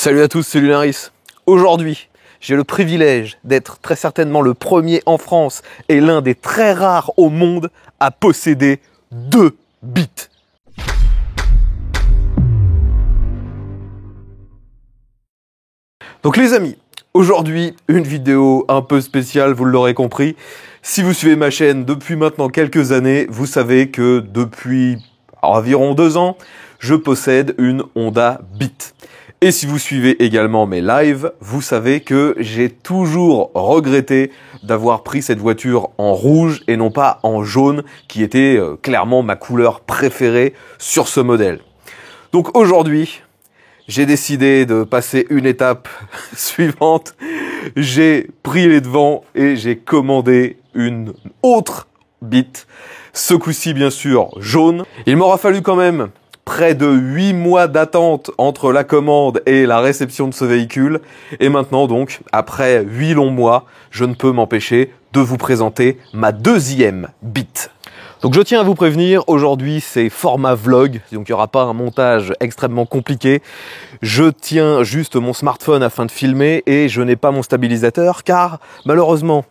Salut à tous, c'est Lunaris. Aujourd'hui, j'ai le privilège d'être très certainement le premier en France et l'un des très rares au monde à posséder 2 bits. Donc les amis, aujourd'hui, une vidéo un peu spéciale, vous l'aurez compris. Si vous suivez ma chaîne depuis maintenant quelques années, vous savez que depuis environ 2 ans, je possède une Honda Beat. Et si vous suivez également mes lives, vous savez que j'ai toujours regretté d'avoir pris cette voiture en rouge et non pas en jaune, qui était clairement ma couleur préférée sur ce modèle. Donc aujourd'hui, j'ai décidé de passer une étape suivante. J'ai pris les devants et j'ai commandé une autre Beat. Ce coup-ci, bien sûr, jaune. Il m'aura fallu quand même près de 8 mois d'attente entre la commande et la réception de ce véhicule. Et maintenant donc, après 8 longs mois, je ne peux m'empêcher de vous présenter ma 2e Beat. Donc je tiens à vous prévenir, aujourd'hui c'est format vlog, donc il n'y aura pas un montage extrêmement compliqué. Je tiens juste mon smartphone afin de filmer et je n'ai pas mon stabilisateur car malheureusement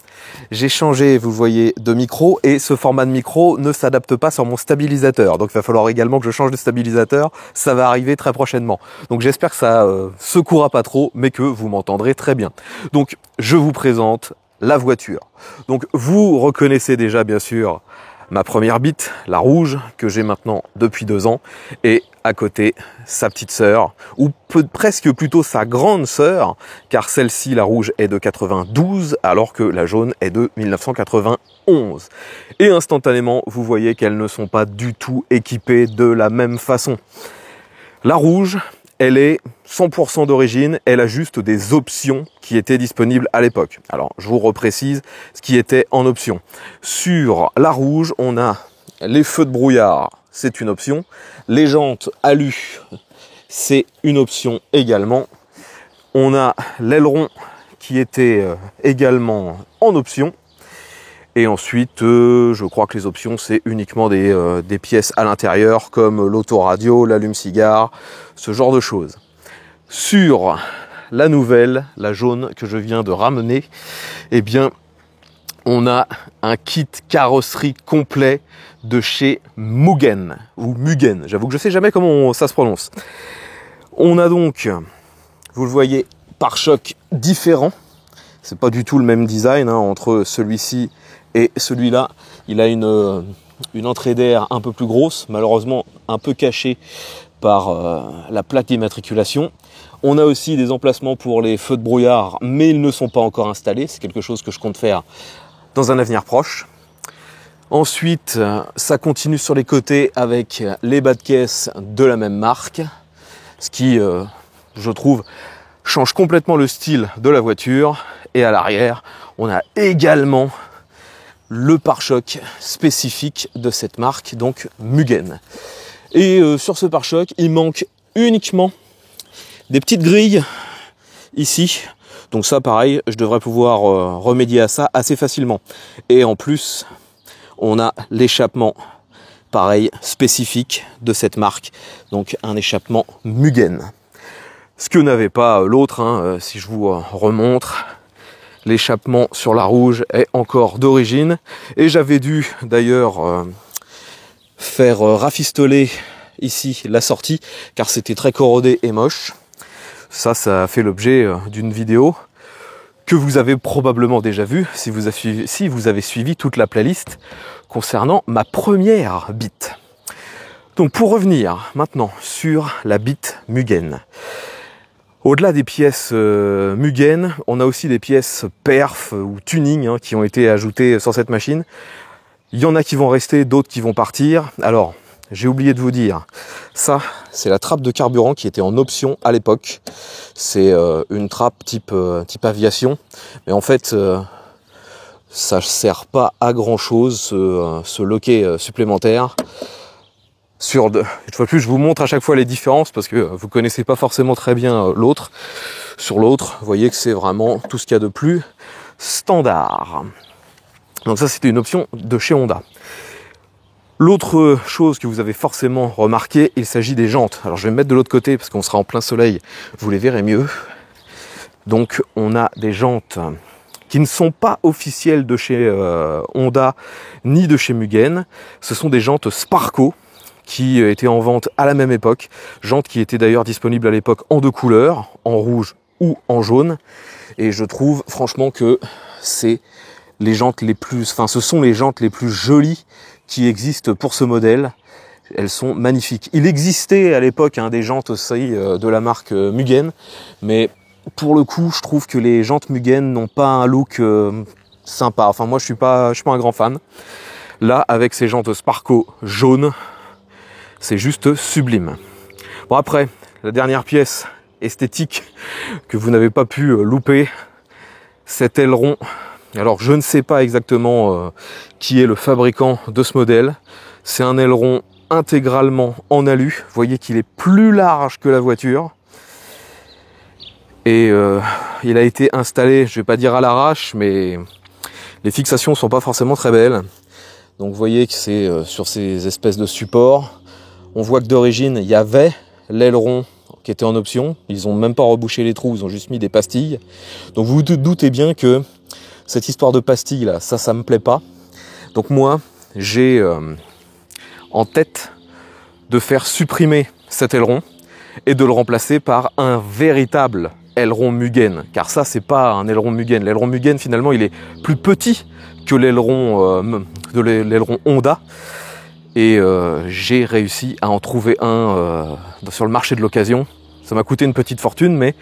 j'ai changé, vous voyez, de micro et ce format de micro ne s'adapte pas sur mon stabilisateur. Donc il va falloir également que je change de stabilisateur, ça va arriver très prochainement. Donc j'espère que ça secouera pas trop mais que vous m'entendrez très bien. Donc je vous présente la voiture. Donc vous reconnaissez déjà bien sûr ma première Beat, la rouge, que j'ai maintenant depuis 2 ans, et à côté, sa petite sœur, ou presque plutôt sa grande sœur, car celle-ci, la rouge, est de 92, alors que la jaune est de 1991. Et instantanément, vous voyez qu'elles ne sont pas du tout équipées de la même façon. La rouge, elle est 100% d'origine, elle a juste des options qui étaient disponibles à l'époque. Alors, je vous reprécise ce qui était en option. Sur la rouge, on a les feux de brouillard, c'est une option. Les jantes alu, c'est une option également. On a l'aileron qui était également en option. Et ensuite, je crois que les options, c'est uniquement des pièces à l'intérieur, comme l'autoradio, l'allume-cigare, ce genre de choses. Sur la nouvelle, la jaune que je viens de ramener, eh bien, on a un kit carrosserie complet de chez Mugen, ou Mugen, j'avoue que je sais jamais comment ça se prononce. On a donc, vous le voyez, pare-chocs différents. C'est pas du tout le même design entre celui-ci et celui-là. Il a une entrée d'air un peu plus grosse, malheureusement un peu cachée par la plaque d'immatriculation. On a aussi des emplacements pour les feux de brouillard, mais ils ne sont pas encore installés. C'est quelque chose que je compte faire dans un avenir proche. Ensuite, ça continue sur les côtés avec les bas de caisse de la même marque, ce qui, je trouve, change complètement le style de la voiture. Et à l'arrière, on a également le pare-choc spécifique de cette marque, donc Mugen. Et sur ce pare-choc, il manque uniquement des petites grilles ici. Donc ça, pareil, je devrais pouvoir remédier à ça assez facilement. Et en plus, on a l'échappement, pareil, spécifique de cette marque. Donc un échappement Mugen. Ce que n'avait pas l'autre, si je vous remontre. L'échappement sur la rouge est encore d'origine. Et j'avais dû d'ailleurs faire rafistoler ici la sortie, car c'était très corrodé et moche. Ça a fait l'objet d'une vidéo que vous avez probablement déjà vue si vous avez suivi toute la playlist concernant ma première Beat. Donc pour revenir maintenant sur la Beat Mugen. Au-delà des pièces Mugen, on a aussi des pièces perf ou tuning qui ont été ajoutées sur cette machine. Il y en a qui vont rester, d'autres qui vont partir. Alors, j'ai oublié de vous dire, ça, c'est la trappe de carburant qui était en option à l'époque. C'est une trappe type aviation. Mais en fait, ça ne sert pas à grand-chose, ce loquet supplémentaire. Une fois de plus, je vous montre à chaque fois les différences parce que vous connaissez pas forcément très bien l'autre. Sur l'autre, vous voyez que c'est vraiment tout ce qu'il y a de plus standard. Donc ça, c'était une option de chez Honda. L'autre chose que vous avez forcément remarqué, il s'agit des jantes. Alors je vais me mettre de l'autre côté parce qu'on sera en plein soleil, vous les verrez mieux. Donc on a des jantes qui ne sont pas officielles de chez Honda ni de chez Mugen. Ce sont des jantes Sparco qui étaient en vente à la même époque. Jantes qui étaient d'ailleurs disponibles à l'époque en 2 couleurs, en rouge ou en jaune. Et je trouve franchement que c'est les jantes les plus, enfin ce sont les jantes les plus jolies qui existent pour ce modèle. Elles sont magnifiques. Il existait à l'époque des jantes aussi de la marque Mugen, mais pour le coup, je trouve que les jantes Mugen n'ont pas un look sympa. Enfin, moi, je suis pas un grand fan. Là, avec ces jantes Sparco jaunes, c'est juste sublime. Bon, après, la dernière pièce esthétique que vous n'avez pas pu louper, cet aileron. Alors, je ne sais pas exactement qui est le fabricant de ce modèle. C'est un aileron intégralement en alu. Vous voyez qu'il est plus large que la voiture. Et il a été installé, je vais pas dire à l'arrache, mais les fixations sont pas forcément très belles. Donc vous voyez que c'est sur ces espèces de supports. On voit que d'origine, il y avait l'aileron qui était en option. Ils ont même pas rebouché les trous, ils ont juste mis des pastilles. Donc vous vous doutez bien que cette histoire de pastilles là, ça me plaît pas. Donc moi, j'ai en tête de faire supprimer cet aileron et de le remplacer par un véritable aileron Mugen, car ça c'est pas un aileron Mugen. L'aileron Mugen finalement il est plus petit que l'aileron l'aileron Honda, et j'ai réussi à en trouver un sur le marché de l'occasion. Ça m'a coûté une petite fortune, mais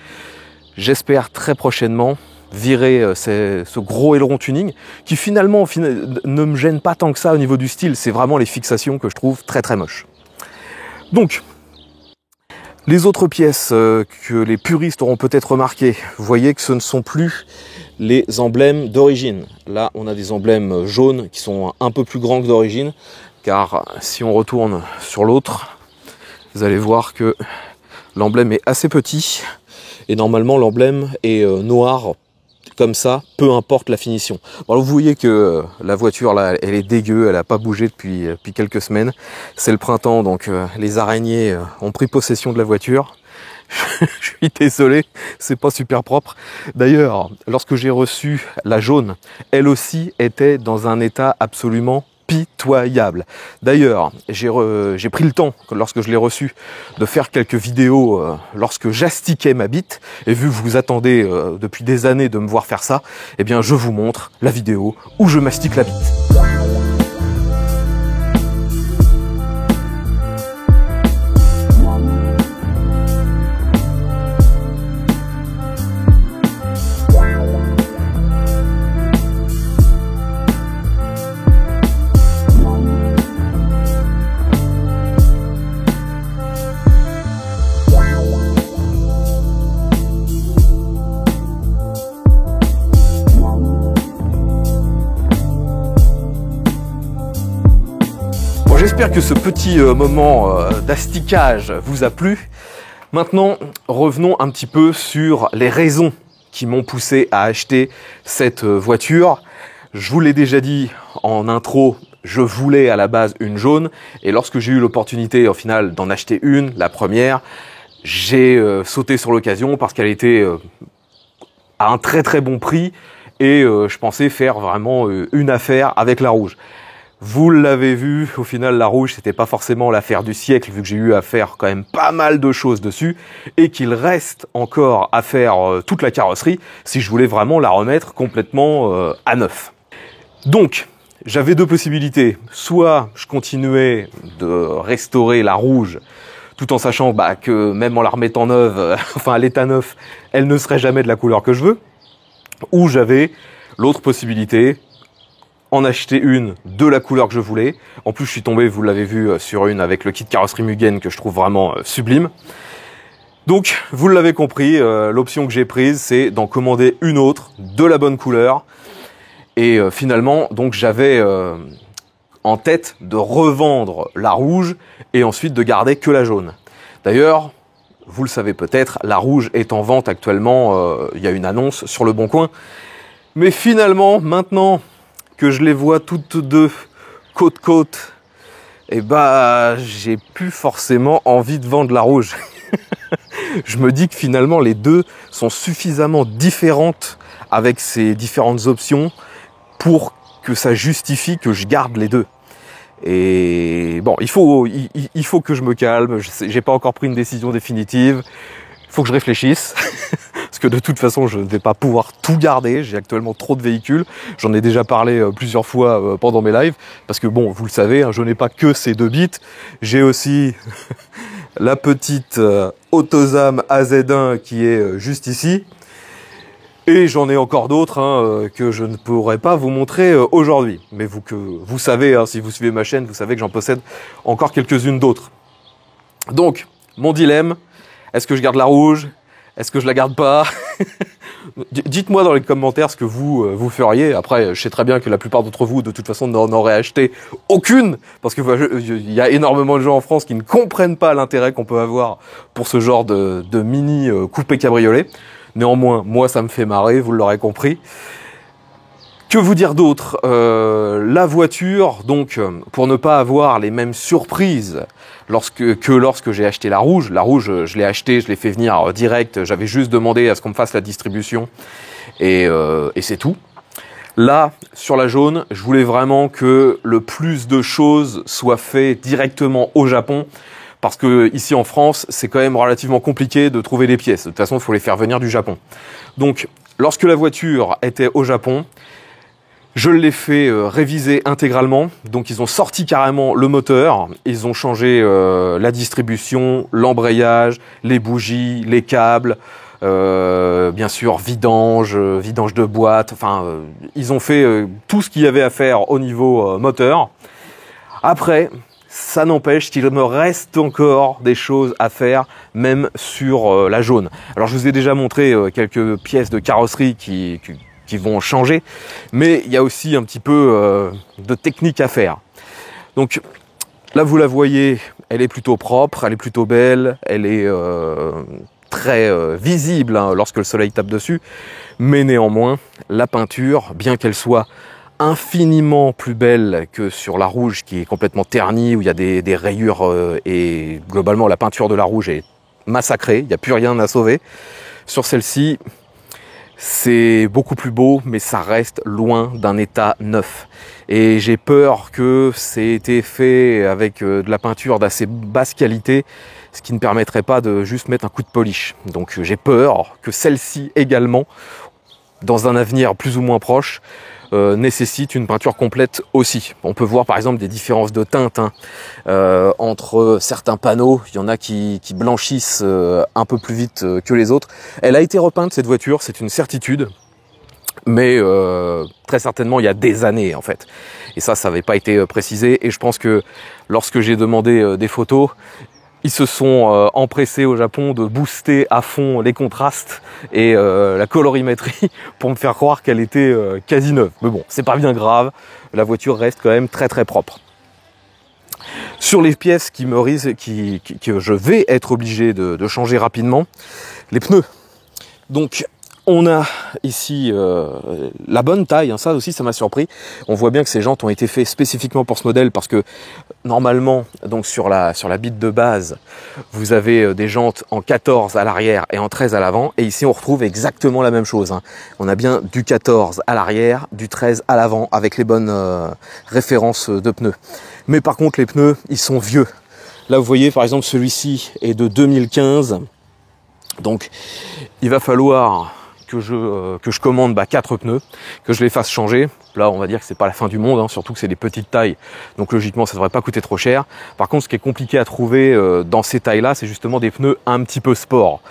j'espère très prochainement virer ce gros aileron tuning qui finalement ne me gêne pas tant que ça au niveau du style. C'est vraiment les fixations que je trouve très très moches. Donc les autres pièces que les puristes auront peut-être remarqué, vous voyez que ce ne sont plus les emblèmes d'origine. Là, on a des emblèmes jaunes qui sont un peu plus grands que d'origine, car si on retourne sur l'autre, vous allez voir que l'emblème est assez petit, et normalement l'emblème est noir, comme ça, peu importe la finition. Alors vous voyez que la voiture là, elle est dégueu, elle n'a pas bougé depuis quelques semaines. C'est le printemps, donc les araignées ont pris possession de la voiture. Je suis désolé, c'est pas super propre. D'ailleurs, lorsque j'ai reçu la jaune, elle aussi était dans un état absolument pitoyable. D'ailleurs, j'ai pris le temps, lorsque je l'ai reçu, de faire quelques vidéos lorsque j'astiquais ma bite. Et vu que vous attendez depuis des années de me voir faire ça, eh bien je vous montre la vidéo où je mastique la bite. J'espère que ce petit moment d'asticage vous a plu. Maintenant, revenons un petit peu sur les raisons qui m'ont poussé à acheter cette voiture. Je vous l'ai déjà dit en intro, je voulais à la base une jaune. Et lorsque j'ai eu l'opportunité au final d'en acheter une, la première, j'ai sauté sur l'occasion parce qu'elle était à un très très bon prix. Et je pensais faire vraiment une affaire avec la rouge. Vous l'avez vu, au final, la rouge, c'était pas forcément l'affaire du siècle, vu que j'ai eu à faire quand même pas mal de choses dessus, et qu'il reste encore à faire toute la carrosserie, si je voulais vraiment la remettre complètement à neuf. Donc, j'avais deux possibilités. Soit je continuais de restaurer la rouge, tout en sachant que même en la remettant neuve, enfin à l'état neuf, elle ne serait jamais de la couleur que je veux. Ou j'avais l'autre possibilité, en acheter une de la couleur que je voulais. En plus, je suis tombé, vous l'avez vu, sur une avec le kit carrosserie Mugen que je trouve vraiment sublime. Donc, vous l'avez compris, l'option que j'ai prise, c'est d'en commander une autre de la bonne couleur. Et finalement, donc j'avais en tête de revendre la rouge et ensuite de garder que la jaune. D'ailleurs, vous le savez peut-être, la rouge est en vente actuellement. Il y a une annonce sur Le Bon Coin. Mais finalement, maintenant que je les vois toutes deux côte-côte, et bah j'ai plus forcément envie de vendre la rouge. Je me dis que finalement les deux sont suffisamment différentes avec ces différentes options pour que ça justifie que je garde les deux. Et bon, il faut que je me calme, j'ai pas encore pris une décision définitive, il faut que je réfléchisse, parce que de toute façon je ne vais pas pouvoir tout garder, j'ai actuellement trop de véhicules, j'en ai déjà parlé plusieurs fois pendant mes lives, parce que bon, vous le savez, hein, je n'ai pas que ces deux bits, j'ai aussi la petite Autosam AZ1 qui est juste ici, et j'en ai encore d'autres hein, que je ne pourrais pas vous montrer aujourd'hui. Mais vous savez, hein, si vous suivez ma chaîne, vous savez que j'en possède encore quelques-unes d'autres. Donc, mon dilemme, est-ce que je garde la rouge? Est-ce que je la garde pas? Dites-moi dans les commentaires ce que vous feriez. Après, je sais très bien que la plupart d'entre vous, de toute façon, n'en auraient acheté aucune. Parce que il y a énormément de gens en France qui ne comprennent pas l'intérêt qu'on peut avoir pour ce genre de mini coupé cabriolet. Néanmoins, moi, ça me fait marrer, vous l'aurez compris. Que vous dire d'autre? La voiture, donc, pour ne pas avoir les mêmes surprises que lorsque j'ai acheté la rouge. La rouge, je l'ai acheté, je l'ai fait venir direct. J'avais juste demandé à ce qu'on me fasse la distribution et c'est tout. Là, sur la jaune, je voulais vraiment que le plus de choses soient faites directement au Japon. Parce que ici en France, c'est quand même relativement compliqué de trouver des pièces. De toute façon, il faut les faire venir du Japon. Donc, lorsque la voiture était au Japon, je l'ai fait réviser intégralement. Donc, ils ont sorti carrément le moteur. Ils ont changé la distribution, l'embrayage, les bougies, les câbles, bien sûr, vidange de boîte. Enfin, ils ont fait tout ce qu'il y avait à faire au niveau moteur. Après, ça n'empêche qu'il me reste encore des choses à faire, même sur la jaune. Alors je vous ai déjà montré quelques pièces de carrosserie qui vont changer, mais il y a aussi un petit peu de technique à faire. Donc là vous la voyez, elle est plutôt propre, elle est plutôt belle, elle est très visible hein, lorsque le soleil tape dessus, mais néanmoins la peinture, bien qu'elle soit infiniment plus belle que sur la rouge qui est complètement ternie, où il y a des rayures et globalement la peinture de la rouge est massacrée, il n'y a plus rien à sauver. Sur celle-ci, c'est beaucoup plus beau, mais ça reste loin d'un état neuf. Et j'ai peur que c'est été fait avec de la peinture d'assez basse qualité, ce qui ne permettrait pas de juste mettre un coup de polish. Donc j'ai peur que celle-ci également, dans un avenir plus ou moins proche, nécessite une peinture complète aussi. On peut voir par exemple des différences de teinte hein, entre certains panneaux. Il y en a qui blanchissent un peu plus vite que les autres. Elle a été repeinte cette voiture, c'est une certitude. Mais très certainement il y a des années en fait. Et ça n'avait pas été précisé. Et je pense que lorsque j'ai demandé des photos, ils se sont empressés au Japon de booster à fond les contrastes et la colorimétrie pour me faire croire qu'elle était quasi neuve. Mais bon, c'est pas bien grave, la voiture reste quand même très très propre. Sur les pièces que je vais être obligé de changer rapidement, les pneus. Donc on a ici la bonne taille, hein, ça aussi ça m'a surpris. On voit bien que ces jantes ont été faites spécifiquement pour ce modèle parce que normalement, donc sur la bite de base, vous avez des jantes en 14 à l'arrière et en 13 à l'avant. Et ici on retrouve exactement la même chose. Hein. On a bien du 14 à l'arrière, du 13 à l'avant avec les bonnes références de pneus. Mais par contre les pneus, ils sont vieux. Là vous voyez par exemple celui-ci est de 2015. Donc il va falloir que je commande 4 pneus, que je les fasse changer. Là, on va dire que c'est pas la fin du monde, hein, surtout que c'est des petites tailles, donc logiquement, ça devrait pas coûter trop cher. Par contre, ce qui est compliqué à trouver dans ces tailles-là, c'est justement des pneus un petit peu sport.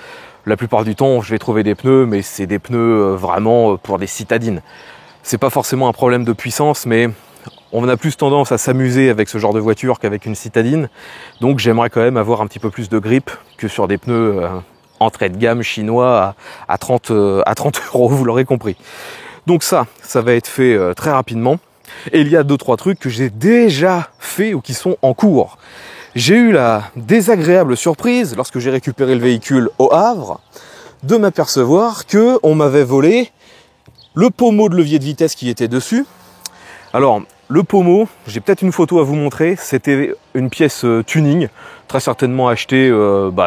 La plupart du temps, je vais trouver des pneus, mais c'est des pneus vraiment pour des citadines. C'est pas forcément un problème de puissance, mais on a plus tendance à s'amuser avec ce genre de voiture qu'avec une citadine. Donc, j'aimerais quand même avoir un petit peu plus de grip que sur des pneus entrée de gamme chinois à 30 €, vous l'aurez compris. Donc ça va être fait très rapidement. Et il y a 2-3 trucs que j'ai déjà fait ou qui sont en cours. J'ai eu la désagréable surprise, lorsque j'ai récupéré le véhicule au Havre, de m'apercevoir que on m'avait volé le pommeau de levier de vitesse qui était dessus. Alors, Le pommeau, j'ai peut-être une photo à vous montrer, c'était une pièce tuning, très certainement achetée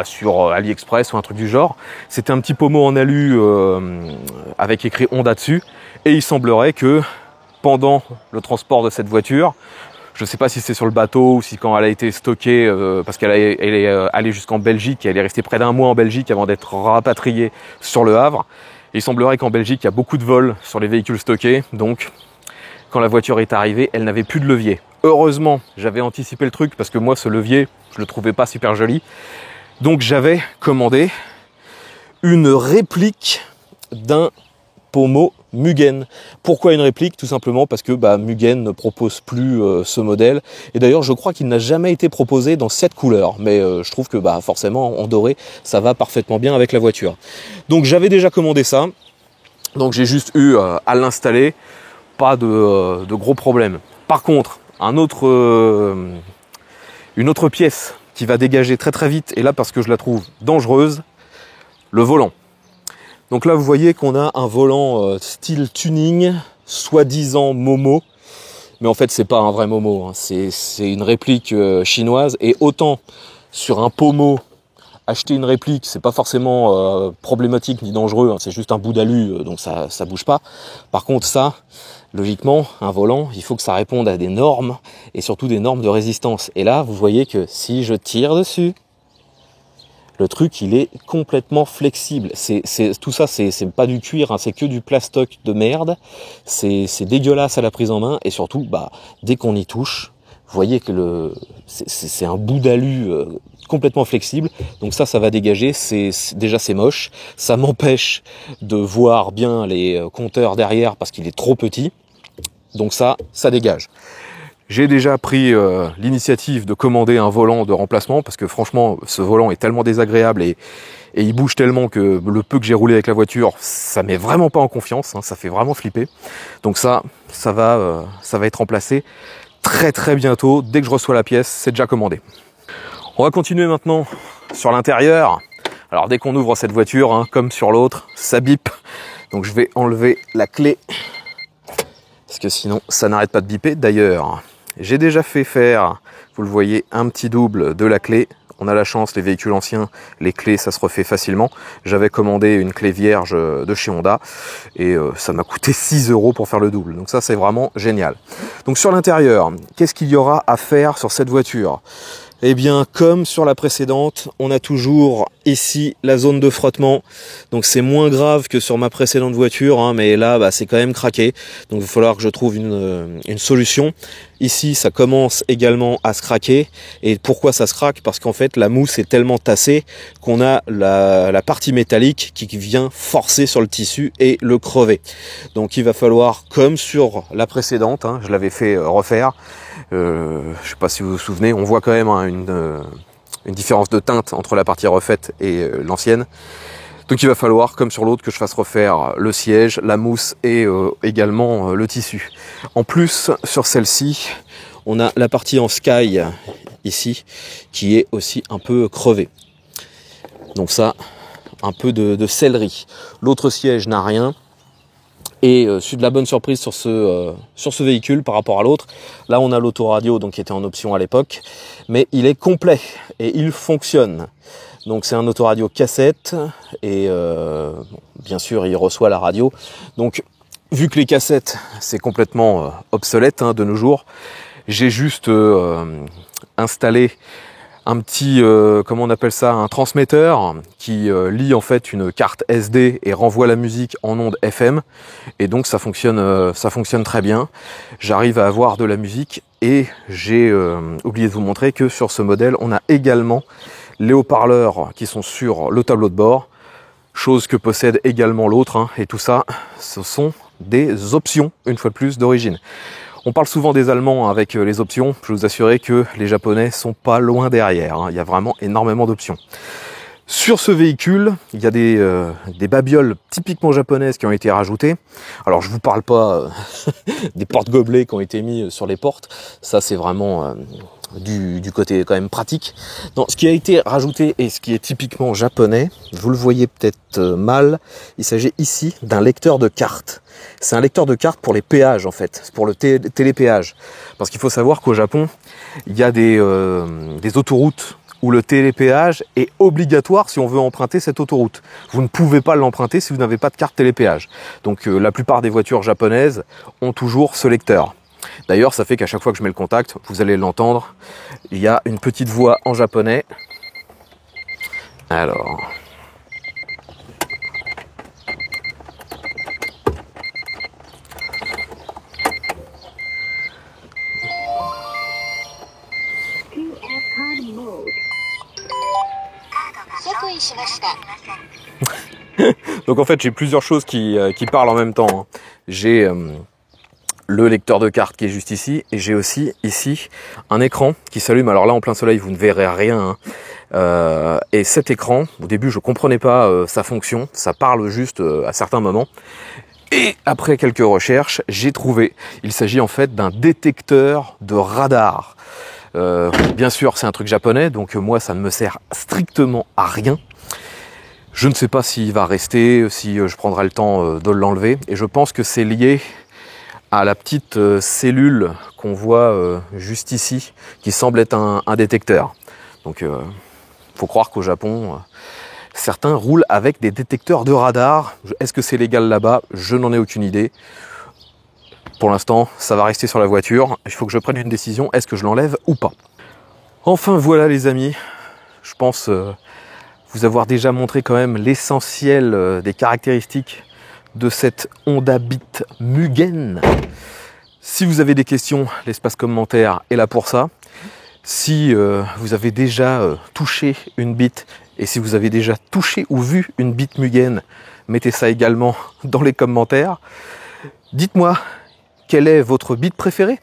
sur AliExpress ou un truc du genre. C'était un petit pommeau en alu avec écrit Honda dessus, et il semblerait que pendant le transport de cette voiture, je ne sais pas si c'est sur le bateau ou si quand elle a été stockée, parce qu'elle est allée jusqu'en Belgique, et elle est restée près d'un mois en Belgique avant d'être rapatriée sur le Havre. Et il semblerait qu'en Belgique, il y a beaucoup de vols sur les véhicules stockés, donc quand la voiture est arrivée, elle n'avait plus de levier. Heureusement, j'avais anticipé le truc parce que moi, ce levier, je le trouvais pas super joli. Donc j'avais commandé une réplique d'un pommeau Mugen. Pourquoi une réplique? Tout simplement parce que Mugen ne propose plus ce modèle. Et d'ailleurs, je crois qu'il n'a jamais été proposé dans cette couleur. Mais je trouve que forcément, en doré, ça va parfaitement bien avec la voiture. Donc j'avais déjà commandé ça. Donc j'ai juste eu à l'installer. Pas de gros problèmes. Par contre, une autre pièce qui va dégager très très vite, et là parce que je la trouve dangereuse, le volant. Donc là vous voyez qu'on a un volant style tuning, soi-disant Momo, mais en fait c'est pas un vrai Momo, hein. C'est une réplique chinoise, et autant sur un pommeau, acheter une réplique, c'est pas forcément problématique ni dangereux, hein, c'est juste un bout d'alu, donc ça bouge pas. Par contre ça, logiquement, un volant, il faut que ça réponde à des normes, et surtout des normes de résistance. Et là, vous voyez que si je tire dessus, le truc, il est complètement flexible. Tout ça, c'est pas du cuir, hein, c'est que du plastoc de merde. C'est dégueulasse à la prise en main, et surtout, dès qu'on y touche, vous voyez que c'est un bout d'alu complètement flexible. Donc ça va dégager. Déjà c'est moche. Ça m'empêche de voir bien les compteurs derrière parce qu'il est trop petit. Donc ça dégage. J'ai déjà pris l'initiative de commander un volant de remplacement parce que franchement, ce volant est tellement désagréable et il bouge tellement que le peu que j'ai roulé avec la voiture, ça met vraiment pas en confiance, hein, ça fait vraiment flipper. Donc ça va être remplacé très très bientôt. Dès que je reçois la pièce, c'est déjà commandé. On va continuer maintenant sur l'intérieur. Alors dès qu'on ouvre cette voiture, hein, comme sur l'autre, ça bip. Donc je vais enlever la clé, parce que sinon ça n'arrête pas de biper. D'ailleurs, j'ai déjà fait faire, vous le voyez, un petit double de la clé. On a la chance, les véhicules anciens, les clés, ça se refait facilement. J'avais commandé une clé vierge de chez Honda et ça m'a coûté 6 € pour faire le double. Donc ça, c'est vraiment génial. Donc sur l'intérieur, qu'est-ce qu'il y aura à faire sur cette voiture ? Eh bien, comme sur la précédente, on a toujours ici la zone de frottement. Donc c'est moins grave que sur ma précédente voiture, hein, mais là, c'est quand même craqué. Donc il va falloir que je trouve une solution. Ici, ça commence également à se craquer. Et pourquoi ça se craque ? Parce qu'en fait, la mousse est tellement tassée qu'on a la partie métallique qui vient forcer sur le tissu et le crever. Donc il va falloir, comme sur la précédente, hein, je l'avais fait refaire, je sais pas si vous vous souvenez, on voit quand même une différence de teinte entre la partie refaite et l'ancienne. Donc il va falloir, comme sur l'autre, que je fasse refaire le siège, la mousse et également le tissu. En plus, sur celle-ci, on a la partie en sky ici qui est aussi un peu crevée. Donc ça, un peu de céleri. L'autre siège n'a rien. Et je suis de la bonne surprise sur ce véhicule par rapport à l'autre. Là, on a l'autoradio, donc qui était en option à l'époque, mais il est complet et il fonctionne. Donc c'est un autoradio cassette et bien sûr, il reçoit la radio. Donc vu que les cassettes, c'est complètement obsolète de nos jours, j'ai juste installé un petit, comment on appelle ça, un transmetteur qui lie en fait une carte SD et renvoie la musique en ondes FM. Et donc ça fonctionne très bien. J'arrive à avoir de la musique et j'ai oublié de vous montrer que sur ce modèle, on a également les haut-parleurs qui sont sur le tableau de bord, chose que possède également l'autre. Et tout ça, ce sont des options, une fois de plus, d'origine. On parle souvent des Allemands avec les options. Je peux vous assurer que les Japonais sont pas loin derrière. Il y a vraiment énormément d'options. Sur ce véhicule, il y a des babioles typiquement japonaises qui ont été rajoutées. Alors je vous parle pas des porte-gobelets qui ont été mis sur les portes. Ça c'est vraiment du côté quand même pratique. Non, ce qui a été rajouté et ce qui est typiquement japonais, vous le voyez peut-être mal, il s'agit ici d'un lecteur de cartes. C'est un lecteur de cartes pour les péages en fait, pour le télépéage. Parce qu'il faut savoir qu'au Japon, il y a des autoroutes où le télépéage est obligatoire si on veut emprunter cette autoroute. Vous ne pouvez pas l'emprunter si vous n'avez pas de carte télépéage. Donc la plupart des voitures japonaises ont toujours ce lecteur. D'ailleurs, ça fait qu'à chaque fois que je mets le contact, vous allez l'entendre, il y a une petite voix en japonais. Alors... Donc en fait j'ai plusieurs choses qui parlent en même temps. Hein. J'ai le lecteur de cartes qui est juste ici et j'ai aussi ici un écran qui s'allume. Alors là en plein soleil vous ne verrez rien. Hein. Et cet écran, au début je comprenais pas sa fonction, ça parle juste à certains moments. Et après quelques recherches, j'ai trouvé. Il s'agit en fait d'un détecteur de radar. Bien sûr c'est un truc japonais donc moi ça ne me sert strictement à rien. Je ne sais pas s'il va rester, si je prendrai le temps de l'enlever. Et je pense que c'est lié à la petite cellule qu'on voit juste ici, qui semble être un détecteur. Donc faut croire qu'au Japon, certains roulent avec des détecteurs de radar. Est-ce que c'est légal là-bas? Je n'en ai aucune idée. Pour l'instant, ça va rester sur la voiture. Il faut que je prenne une décision. Est-ce que je l'enlève ou pas? Enfin voilà les amis, je pense... vous avoir déjà montré quand même l'essentiel des caractéristiques de cette Honda Beat Mugen. Si vous avez des questions, l'espace commentaire est là pour ça. Si vous avez déjà touché une Beat et si vous avez déjà touché ou vu une Beat Mugen, mettez ça également dans les commentaires. Dites-moi quelle est votre Beat préférée.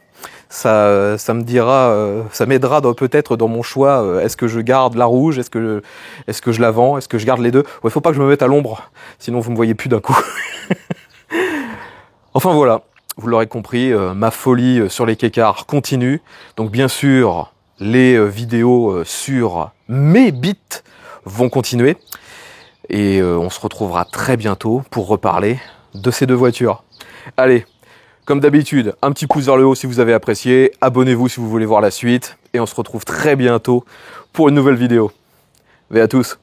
Ça me dira, ça m'aidera peut-être dans mon choix. Est-ce que je garde la rouge? Est-ce que je la vends? Est-ce que je garde les deux? Ouais, faut pas que je me mette à l'ombre, sinon vous me voyez plus d'un coup. Enfin voilà, vous l'aurez compris, ma folie sur les K-Cars continue. Donc bien sûr, les vidéos sur mes beats vont continuer. Et on se retrouvera très bientôt pour reparler de ces deux voitures. Allez, comme d'habitude, un petit pouce vers le haut si vous avez apprécié, abonnez-vous si vous voulez voir la suite, et on se retrouve très bientôt pour une nouvelle vidéo. Bye à tous.